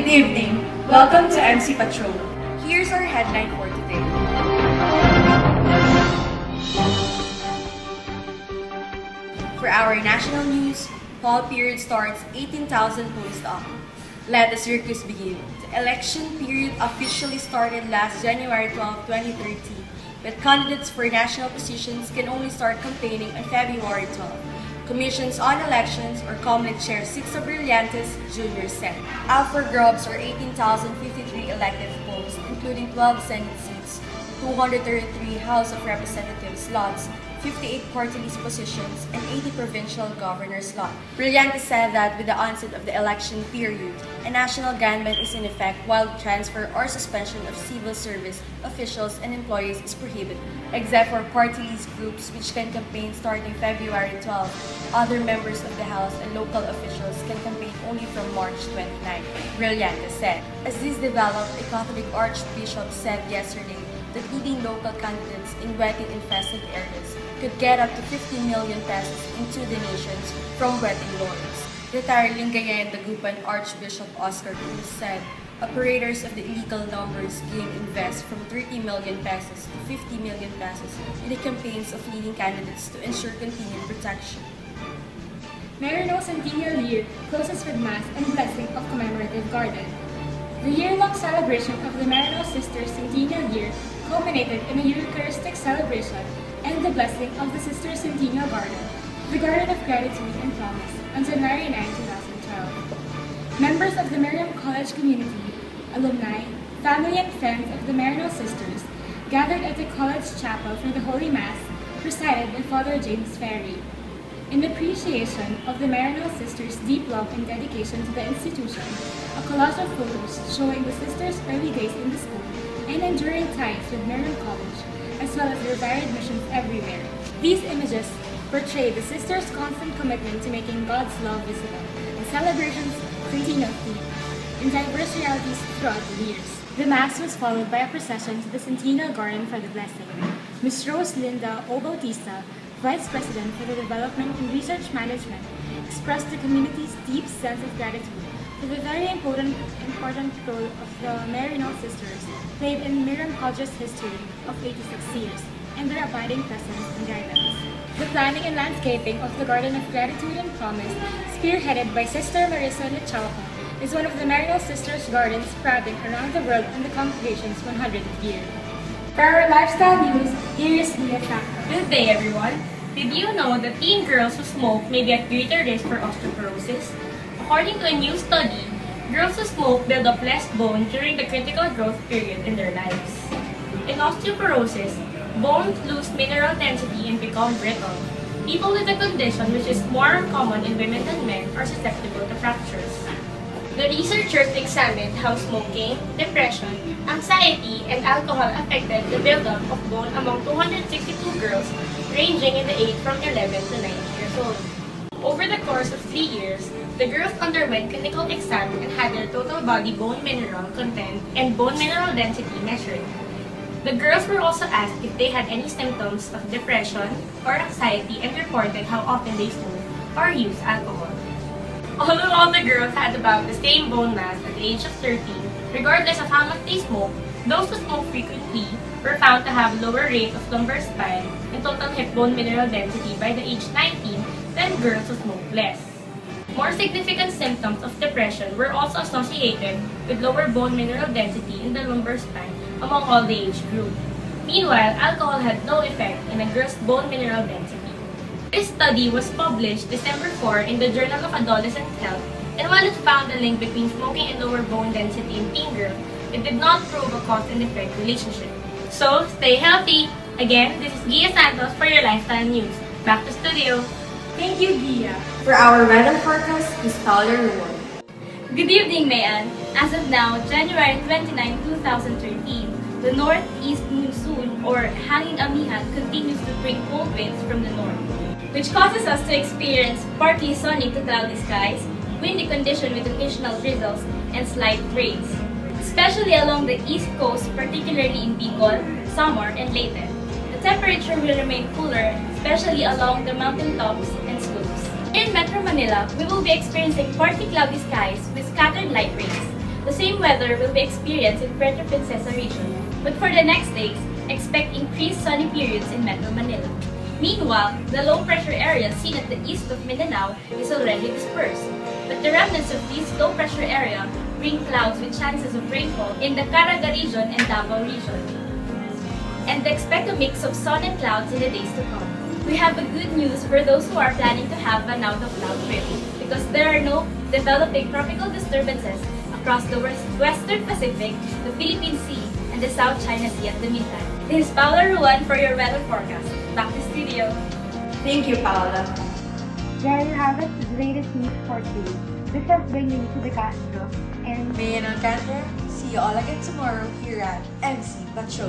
Good evening. Welcome to MC Patrol. Here's our headline for today. For our national news, fall period starts 18,000 points up. Let the circus begin. The election period officially started last January 12, 2013, but candidates for national positions can only start campaigning on February 12. Commissions on Elections, or COMELEC Chair Six Brillantes Jr. said, Alpha Grubs are 18,053 elective posts, including 12 Senate seats, 233 House of Representatives slots, 58 party list positions, and 80 provincial governor slots. Brillantes said that with the onset of the election period, a national government is in effect while transfer or suspension of civil service officials and employees is prohibited, except for party list groups which can campaign starting February 12. Other members of the House and local officials can campaign only from March 29, Brillantes said. As this developed, a Catholic Archbishop said yesterday that leading local candidates in wetting-infested areas could get up to 50 million pesos into donations from wetting lords. Retired Lingayen Dagupan Archbishop Oscar Cruz said operators of the illegal numbers game invest from 30 million pesos to 50 million pesos in the campaigns of leading candidates to ensure continued protection. Marino Centennial Year closes with Mass and blessing of commemorative garden. The year-long celebration of the Marino Sisters Centennial Year culminated in a Eucharistic celebration and the blessing of the Sisters Centennial Garden, the Garden of Gratitude and Promise, on January 9, 2012. Members of the Miriam College community, alumni, family, and friends of the Marino Sisters gathered at the college chapel for the Holy Mass, presided by Father James Ferry. In appreciation of the Marino Sisters' deep love and dedication to the institution, a collage of photos showing the sisters' early days in the school and enduring ties with Miriam College, as well as their varied missions everywhere. These images portray the sisters' constant commitment to making God's love visible in celebrations Centennial theme in diverse realities throughout the years. The Mass was followed by a procession to the Centennial Garden for the blessing. Ms. Rose Linda O. Bautista, Vice President for the Development and Research Management, expressed the community's deep sense of gratitude for the very important role of the Marino Sisters played in Miriam College's history of 86 years and their abiding presence and guidance. The planning and landscaping of the Garden of Gratitude and Promise, spearheaded by Sister Marisa Lechauca, is one of the Marino Sisters' gardens sprouting around the world in the congregation's 100th year. For our lifestyle news, here is Leah Factor. Good day, everyone. Did you know that teen girls who smoke may be at greater risk for osteoporosis? According to a new study, girls who smoke build up less bone during the critical growth period in their lives. In osteoporosis, bones lose mineral density and become brittle. People with the condition, which is more common in women than men, are susceptible to fractures. The researchers examined how smoking, depression, anxiety, and alcohol affected the buildup of bone among 262 girls ranging in the age from 11 to 19 years old. Over the course of 3 years, the girls underwent clinical exams and had their total body bone mineral content and bone mineral density measured. The girls were also asked if they had any symptoms of depression or anxiety and reported how often they smoke or use alcohol. Although all the girls had about the same bone mass at the age of 13, regardless of how much they smoked, those who smoke frequently were found to have lower rate of lumbar spine and total hip bone mineral density by the age 19 than girls who smoke less. More significant symptoms of depression were also associated with lower bone mineral density in the lumbar spine among all the age group. Meanwhile, alcohol had no effect in a girl's bone mineral density. This study was published December 4 in the Journal of Adolescent Health, and while it found a link between smoking and lower bone density in teen girls, it did not prove a cause and effect relationship. So, stay healthy! Again, this is Gia Santos for your Lifestyle News. Back to studio! Thank you, Gia. For our weather forecast, Ms. Paula Ruan. Good evening, Mayan. As of now, January 29, 2013, the northeast monsoon or hanging amihan continues to bring cold winds from the north, which causes us to experience partly sunny to cloudy skies, windy condition with occasional drizzles, and slight rains, especially along the east coast, particularly in Bicol, Samar, and Leyte. The temperature will remain cooler, especially along the mountaintops and slopes. In Metro Manila, we will be experiencing partly cloudy skies with scattered light rains. The same weather will be experienced in Puerto Princesa region, but for the next days, expect increased sunny periods in Metro Manila. Meanwhile, the low pressure area seen at the east of Mindanao is already dispersed, but the remnants of this low pressure area bring clouds with chances of rainfall in the Caraga region and Davao region. And expect a mix of sun and clouds in the days to come. We have a good news for those who are planning to have an out-of-cloud trip because there are no developing tropical disturbances across the Western Pacific, the Philippine Sea, and the South China Sea at the meantime. This is Paula Ruan for your weather forecast. Back to studio. Thank you, Paula. There you have it, the latest news for today. This has been Luisa De Castro and Mayan Alcantara. See you all again tomorrow here at MC Pacho.